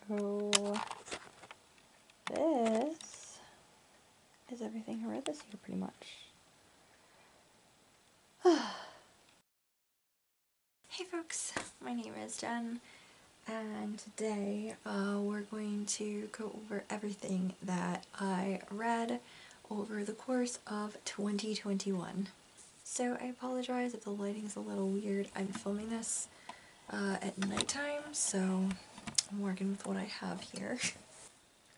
So this is everything I read this year, pretty much. Hey folks, my name is Jen, and today we're going to go over everything that I read over the course of 2021. So I apologize if the lighting's a little weird. I'm filming this at nighttime, so I'm working with what I have here.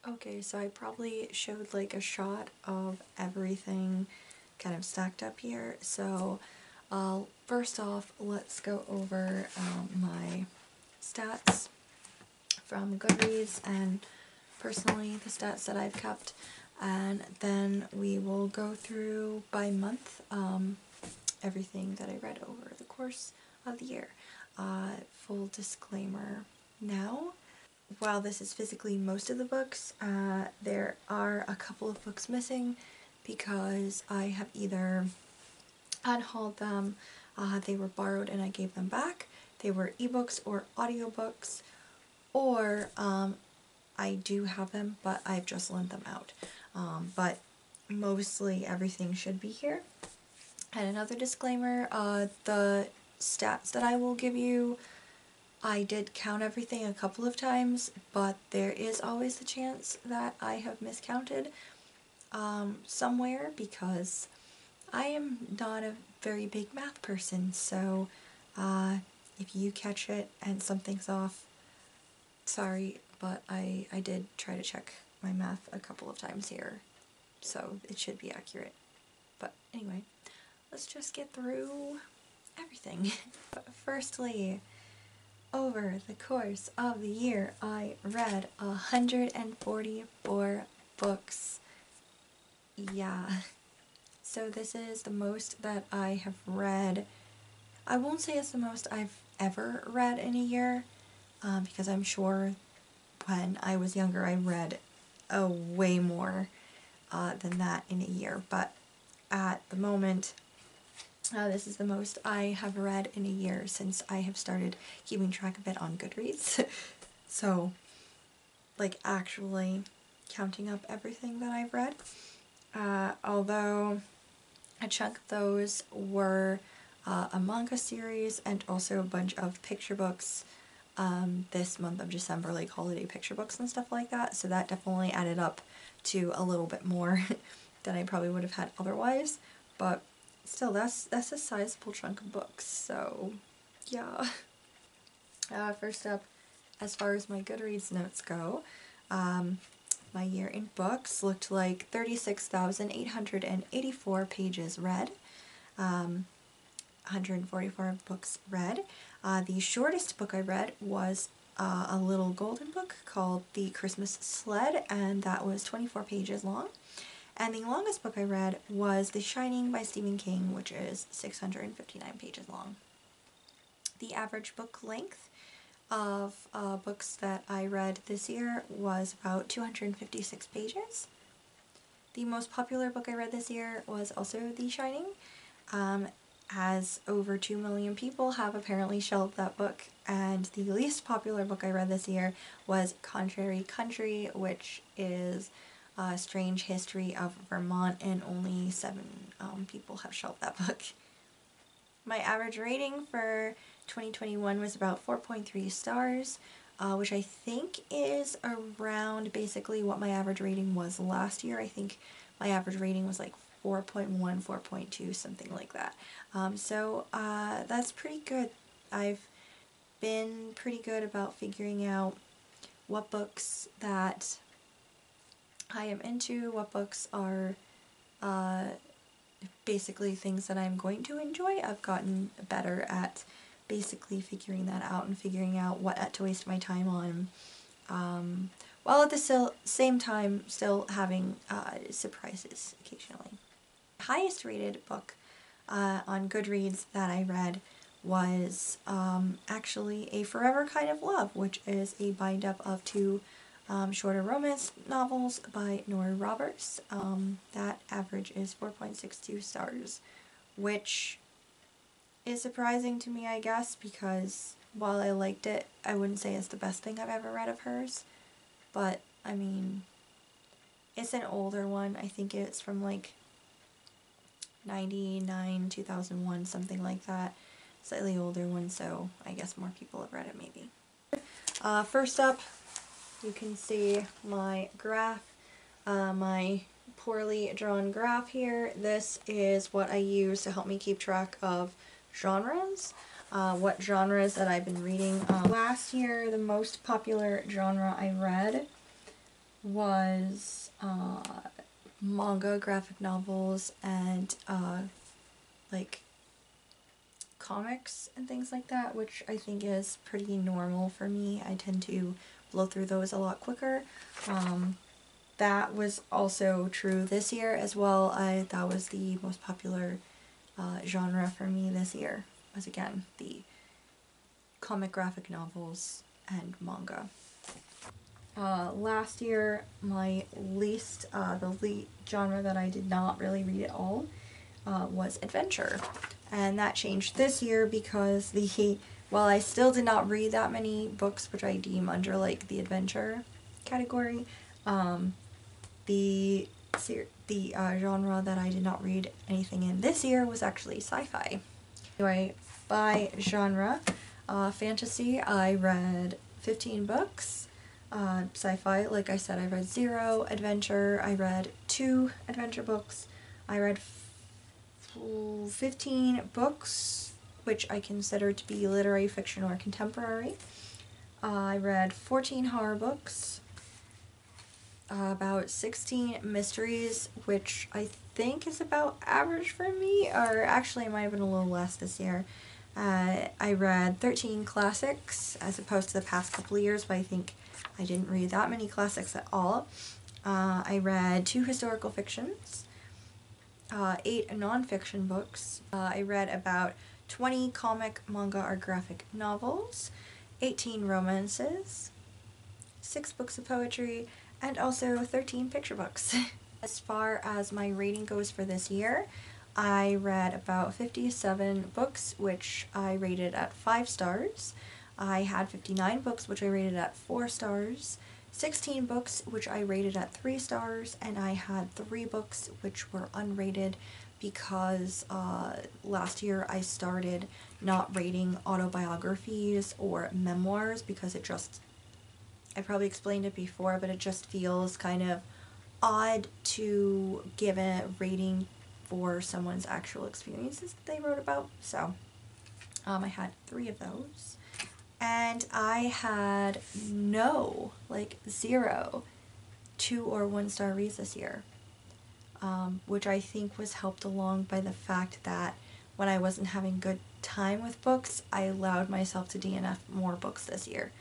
Okay, so I probably showed like a shot of everything kind of stacked up here. So first off, let's go over my stats from Goodreads and personally the stats that I've kept, and then we will go through by month everything that I read over the course of the year. Full disclaimer now, while this is physically most of the books, there are a couple of books missing because I have either unhauled them, they were borrowed and I gave them back, they were ebooks or audiobooks, or I do have them but I've just lent them out. But mostly everything should be here. And another disclaimer, the stats that I will give you, I did count everything a couple of times, but there is always the chance that I have miscounted somewhere because I am not a very big math person, so if you catch it and something's off, sorry, but I did try to check my math a couple of times here, so it should be accurate. But anyway, let's just get through everything. But firstly, over the course of the year, I read 144 books. Yeah. So this is the most that I have read. I won't say it's the most I've ever read in a year, because I'm sure when I was younger I read way more than that in a year. But at the moment, this is the most I have read in a year since I have started keeping track of it on Goodreads. So, like, actually counting up everything that I've read. Although a chunk of those were a manga series and also a bunch of picture books this month of December, like holiday picture books and stuff like that. So that definitely added up to a little bit more than I probably would have had otherwise. But still, that's a sizable chunk of books, so yeah. First up, as far as my Goodreads notes go, my year in books looked like 36,884 pages read, 144 books read. The shortest book I read was a little golden book called The Christmas Sled, and that was 24 pages long. And the longest book I read was The Shining by Stephen King, which is 659 pages long. The average book length of books that I read this year was about 256 pages. The most popular book I read this year was also The Shining, as over 2 million people have apparently shelved that book, and the least popular book I read this year was Contrary Country, which is a strange history of Vermont, and only 7 people have shelved that book. My average rating for 2021 was about 4.3 stars, which I think is around basically what my average rating was last year. I think my average rating was like 4.1, 4.2, something like that. So that's pretty good. I've been pretty good about figuring out what books that I am into, what books are basically things that I'm going to enjoy. I've gotten better at basically figuring that out and figuring out what to waste my time on, while at the same time still having surprises occasionally. The highest rated book on Goodreads that I read was actually A Forever Kind of Love, which is a bind-up of 2 shorter romance novels by Nora Roberts. That average is 4.62 stars, which is surprising to me, I guess, because while I liked it, I wouldn't say it's the best thing I've ever read of hers. But, I mean, it's an older one. I think it's from like 99, 2001, something like that. Slightly older one, so I guess more people have read it maybe. First up, you can see my graph, my poorly drawn graph here. This is what I use to help me keep track of genres, what genres that I've been reading. Last year, the most popular genre I read was manga, graphic novels, and like comics and things like that, which I think is pretty normal for me. I tend to blow through those a lot quicker. That was also true this year as well. That was the most popular genre for me this year, was again the comic, graphic novels, and manga. Last year, my least, genre that I did not really read at all was adventure. And that changed this year because while I still did not read that many books, which I deem under like the adventure category, the genre that I did not read anything in this year was actually sci-fi. Anyway, by genre, fantasy, I read 15 books. Sci-fi, like I said, I read 0. Adventure, I read 2 adventure books. I read 15 books, which I consider to be literary fiction or contemporary. I read 14 horror books, about 16 mysteries, which I think is about average for me, or actually it might have been a little less this year. I read 13 classics as opposed to the past couple of years, but I think I didn't read that many classics at all. I read 2 historical fictions, 8 nonfiction books. I read about 20 comic, manga, or graphic novels, 18 romances, 6 books of poetry, and also 13 picture books. As far as my rating goes for this year, I read about 57 books, which I rated at 5 stars. I had 59 books, which I rated at 4 stars. 16 books, which I rated at 3 stars, and I had 3 books which were unrated because last year I started not rating autobiographies or memoirs because I probably explained it before, but it just feels kind of odd to give a rating for someone's actual experiences that they wrote about. So I had 3 of those. And I had 0 2 or 1 star reads this year, which I think was helped along by the fact that when I wasn't having good time with books, I allowed myself to DNF more books this year.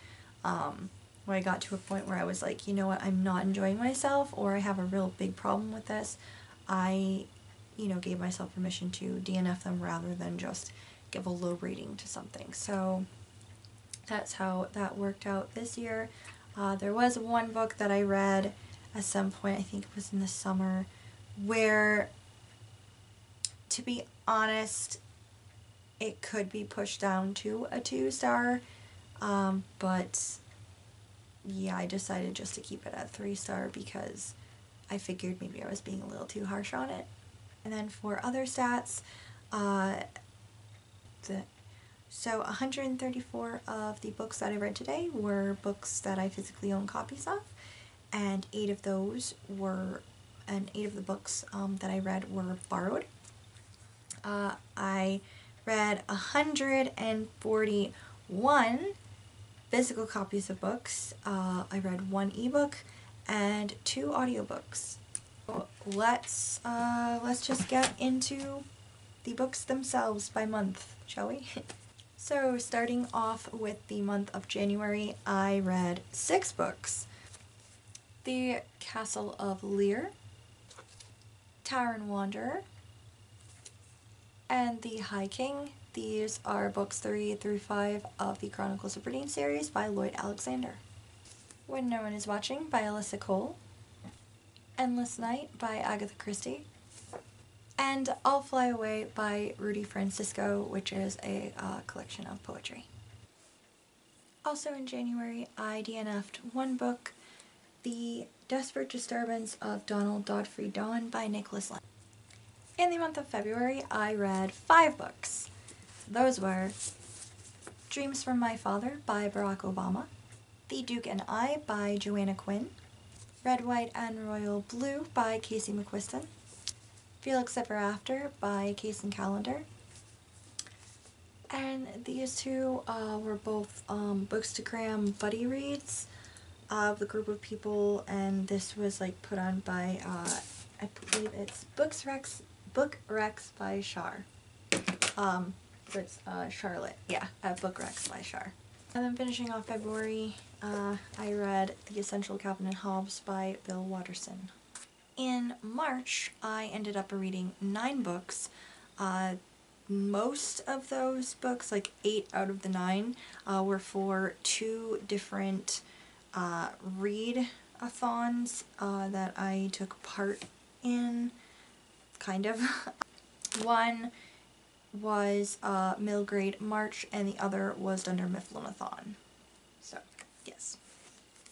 When I got to a point where I was like, you know what, I'm not enjoying myself, or I have a real big problem with this, I, gave myself permission to DNF them rather than just give a low rating to something. So that's how that worked out this year. There was 1 book that I read at some point, I think it was in the summer, where, to be honest, it could be pushed down to a 2 star, but yeah, I decided just to keep it at 3 star because I figured maybe I was being a little too harsh on it. And then for other stats, so 134 of the books that I read today were books that I physically own copies of, and 8 of the books that I read were borrowed. I read 141 physical copies of books. I read 1 ebook and 2 audiobooks. So let's just get into the books themselves by month, shall we? So starting off with the month of January, I read 6 books. The Castle of Lear, Tauren Wanderer, and The High King. These are books 3 through 5 of the Chronicles of Brittain series by Lloyd Alexander. When No One Is Watching by Alyssa Cole, Endless Night by Agatha Christie, and I'll Fly Away by Rudy Francisco, which is a collection of poetry. Also in January, I DNF'd one book, The Desperate Disturbance of Donald Godfrey Dawn by Nicholas Lynn. In the month of February, I read 5 books. Those were Dreams from My Father by Barack Obama, The Duke and I by Joanna Quinn, Red, White, and Royal Blue by Casey McQuiston, Felix Ever After by Kacen Callender. And these two were both books to cram buddy reads of the group of people, and this was like put on by I believe it's Book Rex by Shar. So it's Charlotte, yeah, at Book Rex by Shar. And then finishing off February, I read The Essential Calvin and Hobbes by Bill Watterson. In March, I ended up reading 9 books. Most of those books, like 8 out of the 9, were for 2 different read-a-thons that I took part in, kind of. One was Middle Grade March, and the other was Dunder Mifflin-a-thon. So, yes.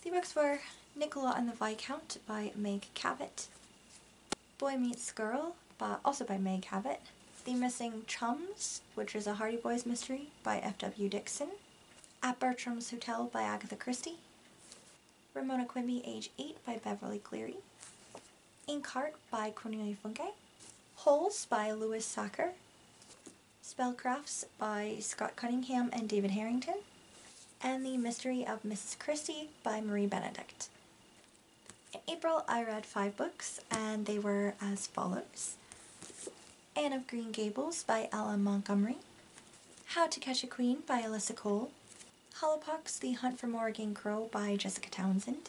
The books were Nicola and the Viscount by Meg Cabot, Boy Meets Girl, also by Meg Cabot, The Missing Chums, which is a Hardy Boys mystery by F.W. Dixon, At Bertram's Hotel by Agatha Christie, Ramona Quimby, Age 8 by Beverly Cleary, Inkheart by Cornelia Funke, Holes by Louis Sachar, Spellcrafts by Scott Cunningham and David Harrington, and The Mystery of Mrs. Christie by Marie Benedict. In April, I read 5 books, and they were as follows: Anne of Green Gables by Ella Montgomery, How to Catch a Queen by Alyssa Cole, Hollowpox, The Hunt for Morrigan Crow by Jessica Townsend,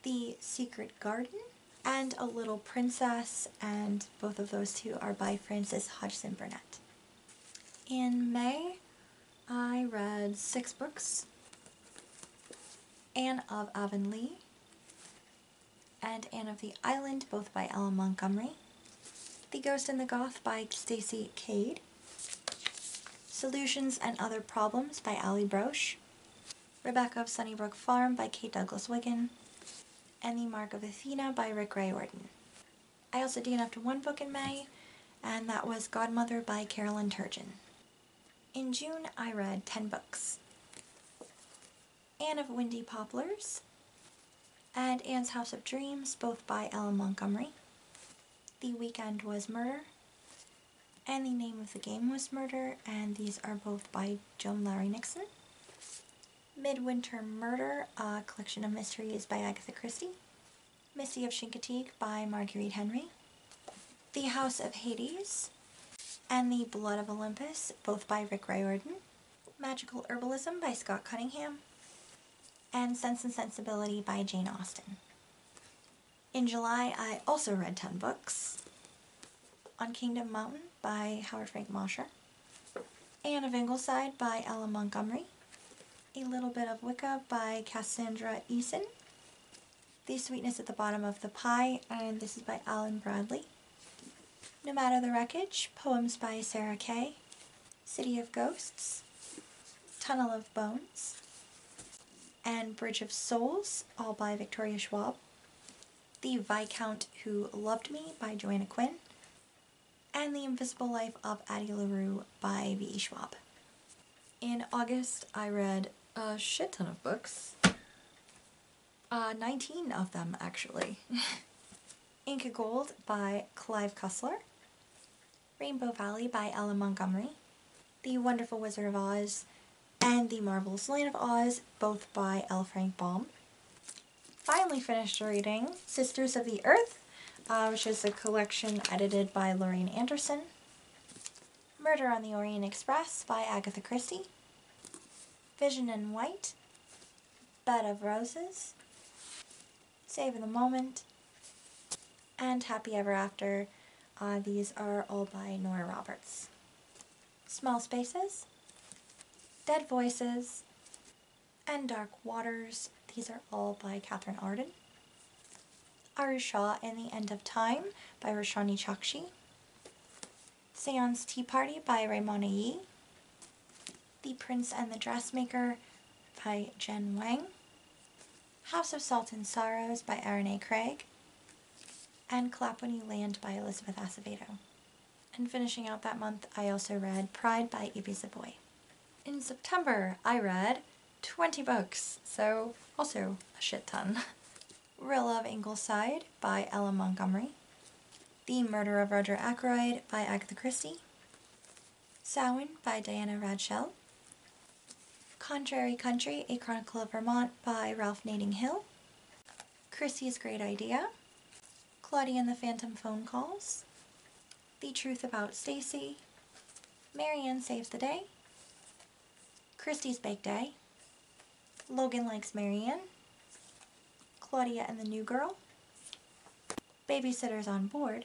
The Secret Garden, and A Little Princess, and both of those two are by Frances Hodgson Burnett. In May, I read 6 books: Anne of Avonlea and Anne of the Island, both by Ella Montgomery, The Ghost and the Goth by Stacey Cade, Solutions and Other Problems by Allie Broche, Rebecca of Sunnybrook Farm by Kate Douglas Wiggin, and The Mark of Athena by Rick Riordan. I also DNF'd one book in May, and that was Godmother by Carolyn Turgeon. In June, I read 10 books: Anne of Windy Poplars and Anne's House of Dreams, both by Ella Montgomery, The Weekend Was Murder, and The Name of the Game Was Murder, and these are both by Joan Larry Nixon, Midwinter Murder, a collection of mysteries by Agatha Christie, Misty of Chincoteague by Marguerite Henry, The House of Hades, and The Blood of Olympus, both by Rick Riordan, Magical Herbalism by Scott Cunningham, and Sense and Sensibility by Jane Austen. In July, I also read 10 books: On Kingdom Mountain by Howard Frank Mosher, Anne of Ingleside by Ella Montgomery, A Little Bit of Wicca by Cassandra Eason, The Sweetness at the Bottom of the Pie, and this is by Alan Bradley, No Matter the Wreckage, poems by Sarah Kay, City of Ghosts, Tunnel of Bones, and Bridge of Souls, all by Victoria Schwab, The Viscount Who Loved Me by Joanna Quinn, and The Invisible Life of Addie LaRue by V.E. Schwab. In August, I read a shit ton of books. 19 of them, actually. Inca Gold by Clive Cussler, Rainbow Valley by Ella Montgomery, The Wonderful Wizard of Oz, and The Marvelous Land of Oz, both by L. Frank Baum. Finally finished reading Sisters of the Earth, which is a collection edited by Lorraine Anderson, Murder on the Orient Express by Agatha Christie, Vision in White, Bed of Roses, Save the Moment, and Happy Ever After. These are all by Nora Roberts. Small Spaces, Dead Voices, and Dark Waters. These are all by Catherine Arden. Arusha and the End of Time by Roshani Chakshi. Seance Tea Party by Raymona Yee. The Prince and the Dressmaker by Jen Wang, House of Salt and Sorrows by Erin A. Craig, and Clap When You Land by Elizabeth Acevedo. And finishing out that month, I also read Pride by Ibi Zoboi. In September, I read 20 books, so also a shit ton. Real Love Ingleside by Ella Montgomery, The Murder of Roger Ackroyd by Agatha Christie, Samhain by Diana Radshell, Contrary Country, A Chronicle of Vermont by Ralph Nading Hill, Christie's Great Idea, Claudia and the Phantom Phone Calls, The Truth About Stacy, Marianne Saves the Day, Christie's Bake Day, Logan Likes Marianne, Claudia and the New Girl, Babysitters on Board,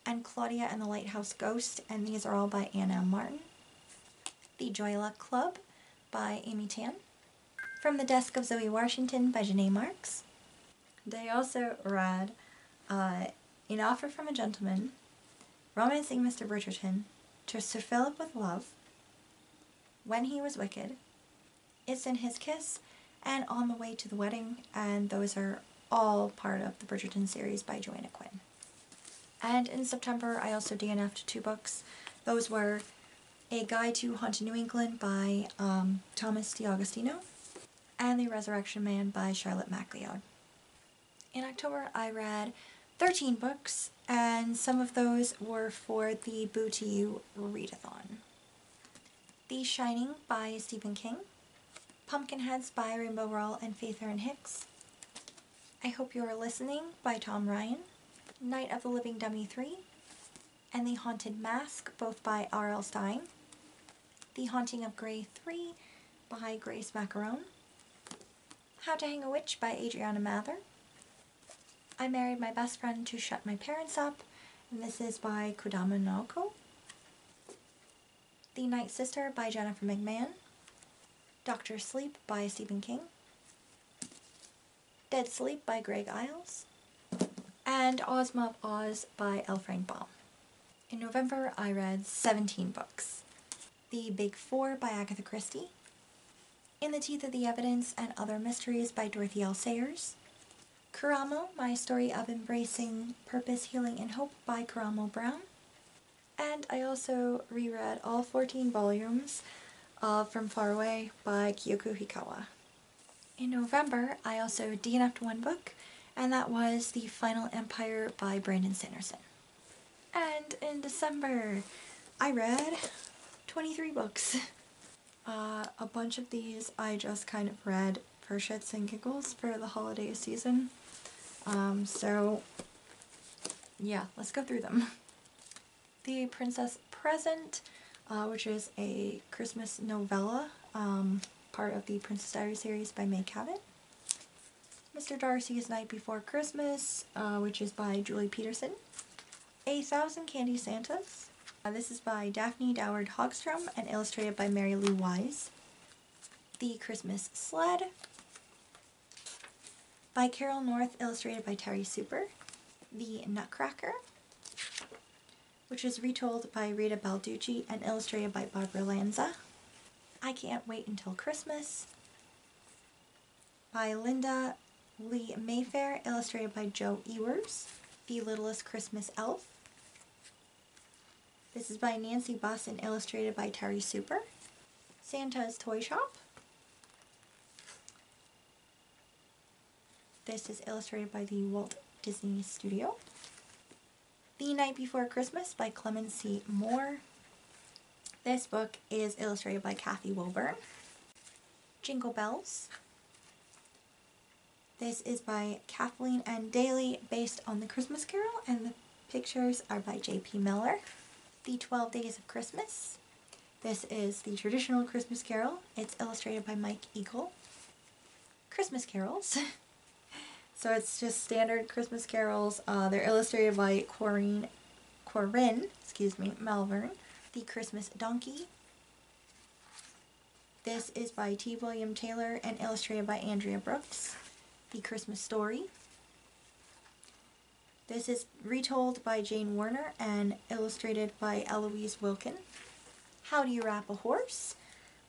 and Claudia and the Lighthouse Ghost, and these are all by Anna M. Martin. The Joy Luck Club by Amy Tan. From the Desk of Zoe Washington by Janae Marks. They also read An Offer from a Gentleman, Romancing Mr. Bridgerton, To Sir Philip with Love, When He Was Wicked, It's in His Kiss, and On the Way to the Wedding, and those are all part of the Bridgerton series by Joanna Quinn. And in September, I also DNF'd 2 books. Those were A Guide to Haunted New England by Thomas D'Agostino, and The Resurrection Man by Charlotte MacLeod. In October, I read 13 books, and some of those were for the Boo to You readathon. The Shining by Stephen King, Pumpkinheads by Rainbow Rowell and Faith Erin Hicks, I Hope You Are Listening by Tom Ryan, Night of the Living Dummy 3, and The Haunted Mask, both by R.L. Stine, The Haunting of Grey 3 by Grace Macaron, How to Hang a Witch by Adriana Mather, I Married My Best Friend to Shut My Parents Up, and this is by Kodama Naoko, The Night Sister by Jennifer McMahon, Dr. Sleep by Stephen King, Dead Sleep by Greg Iles, and Ozma of Oz by L. Frank Baum. In November, I read 17 books. The Big Four by Agatha Christie, In the Teeth of the Evidence and Other Mysteries by Dorothy L. Sayers, Karamo, My Story of Embracing Purpose, Healing, and Hope by Karamo Brown, and I also reread all 14 volumes of From Far Away by Kyoko Hikawa. In November, I also DNF'd 1 book, and that was The Final Empire by Brandon Sanderson. And in December, I read 23 books. A bunch of these I just kind of read for shits and giggles for the holiday season. So yeah, let's go through them. The Princess Present, which is a Christmas novella, part of the Princess Diaries series by May Cabot. Mr. Darcy's Night Before Christmas, which is by Julie Peterson. 1,000 Candy Santas. This is by Daphne Doward Hogstrom and illustrated by Mary Lou Wise. The Christmas Sled by Carol North, illustrated by Terry Super. The Nutcracker, which is retold by Rita Balducci and illustrated by Barbara Lanza. I Can't Wait Until Christmas by Linda Lee Mayfair, illustrated by Joe Ewers. The Littlest Christmas Elf. This is by Nancy Buss and illustrated by Terry Super. Santa's Toy Shop. This is illustrated by the Walt Disney Studio. The Night Before Christmas by Clemency Moore. This book is illustrated by Kathy Wilburn. Jingle Bells. This is by Kathleen N. Daly, based on The Christmas Carol, and the pictures are by J.P. Miller. The 12 Days of Christmas. This is the traditional Christmas Carol. It's illustrated by Mike Eagle. Christmas Carols. So it's just standard Christmas carols. They're illustrated by Corinne Malvern. The Christmas Donkey. This is by T. William Taylor and illustrated by Andrea Brooks. The Christmas Story. This is retold by Jane Warner and illustrated by Eloise Wilkin. How Do You Wrap a Horse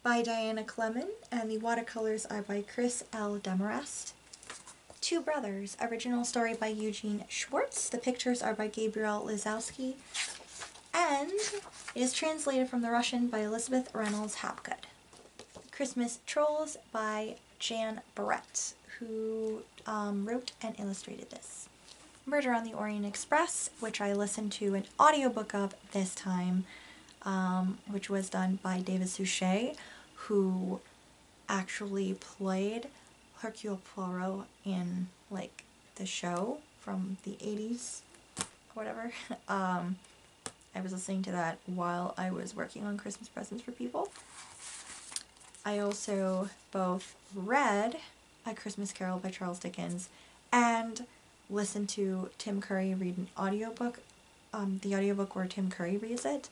by Diana Clement, and the watercolors are by Chris L. Demarest. Two Brothers, original story by Eugene Schwartz. The pictures are by Gabriel Lizowski, and it is translated from the Russian by Elizabeth Reynolds Hapgood. Christmas Trolls by Jan Barrett, who wrote and illustrated this. Murder on the Orient Express, which I listened to an audiobook of this time, which was done by David Suchet, who actually played Hercule Poirot in, like, the show from the 80s, whatever. I was listening to that while I was working on Christmas presents for people. I also both read A Christmas Carol by Charles Dickens and listened to Tim Curry read an audiobook, the audiobook where Tim Curry reads it.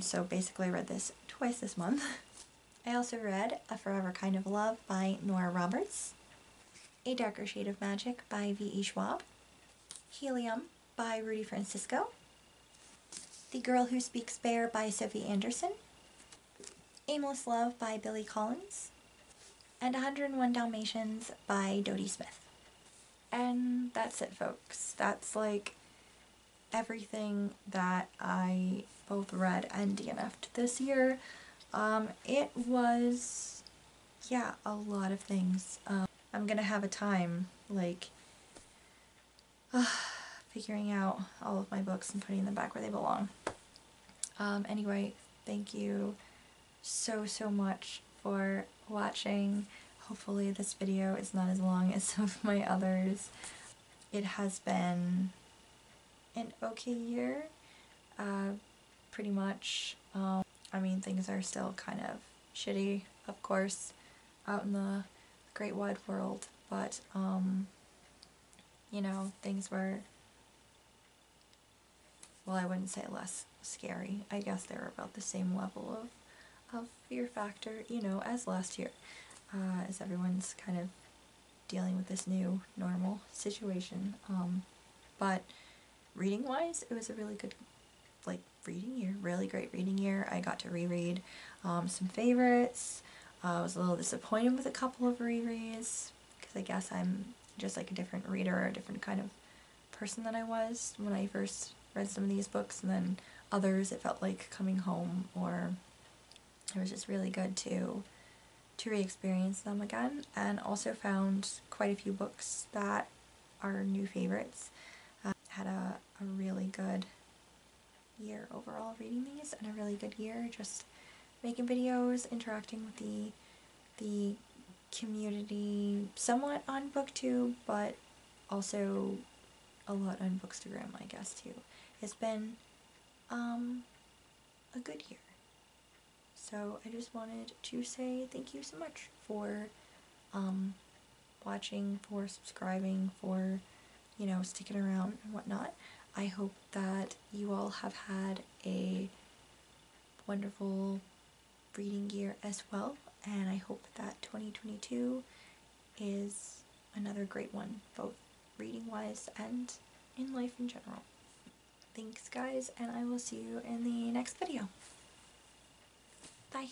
So basically I read this twice this month. I also read A Forever Kind of Love by Nora Roberts, A Darker Shade of Magic by V.E. Schwab, Helium by Rudy Francisco, The Girl Who Speaks Bear by Sophie Anderson, Aimless Love by Billy Collins, and 101 Dalmatians by Dodie Smith. And that's it, folks. That's like everything that I both read and DNF'd this year. It was, yeah, a lot of things. I'm gonna have a time, like, figuring out all of my books and putting them back where they belong. Anyway, thank you so much for watching. Hopefully this video is not as long as some of my others. It has been an okay year, pretty much. I mean, things are still kind of shitty, of course, out in the great wide world, but, you know, things were, well, I wouldn't say less scary. I guess they were about the same level of fear factor, you know, as last year, as everyone's kind of dealing with this new normal situation. But reading-wise, it was a really good, like, reading year, really great reading year. I got to reread some favorites. I was a little disappointed with a couple of rereads, because I guess I'm just like a different reader, or a different kind of person than I was when I first read some of these books, and then others it felt like coming home, or it was just really good to re-experience them again, and also found quite a few books that are new favorites. Had a really good year overall reading these, and a really good year just making videos, interacting with the community, somewhat on BookTube, but also a lot on Bookstagram, I guess, too. It's been a good year. So I just wanted to say thank you so much for watching, for subscribing, for, you know, sticking around and whatnot. I hope that you all have had a wonderful reading year as well, and I hope that 2022 is another great one, both reading-wise and in life in general. Thanks, guys, and I will see you in the next video. Bye.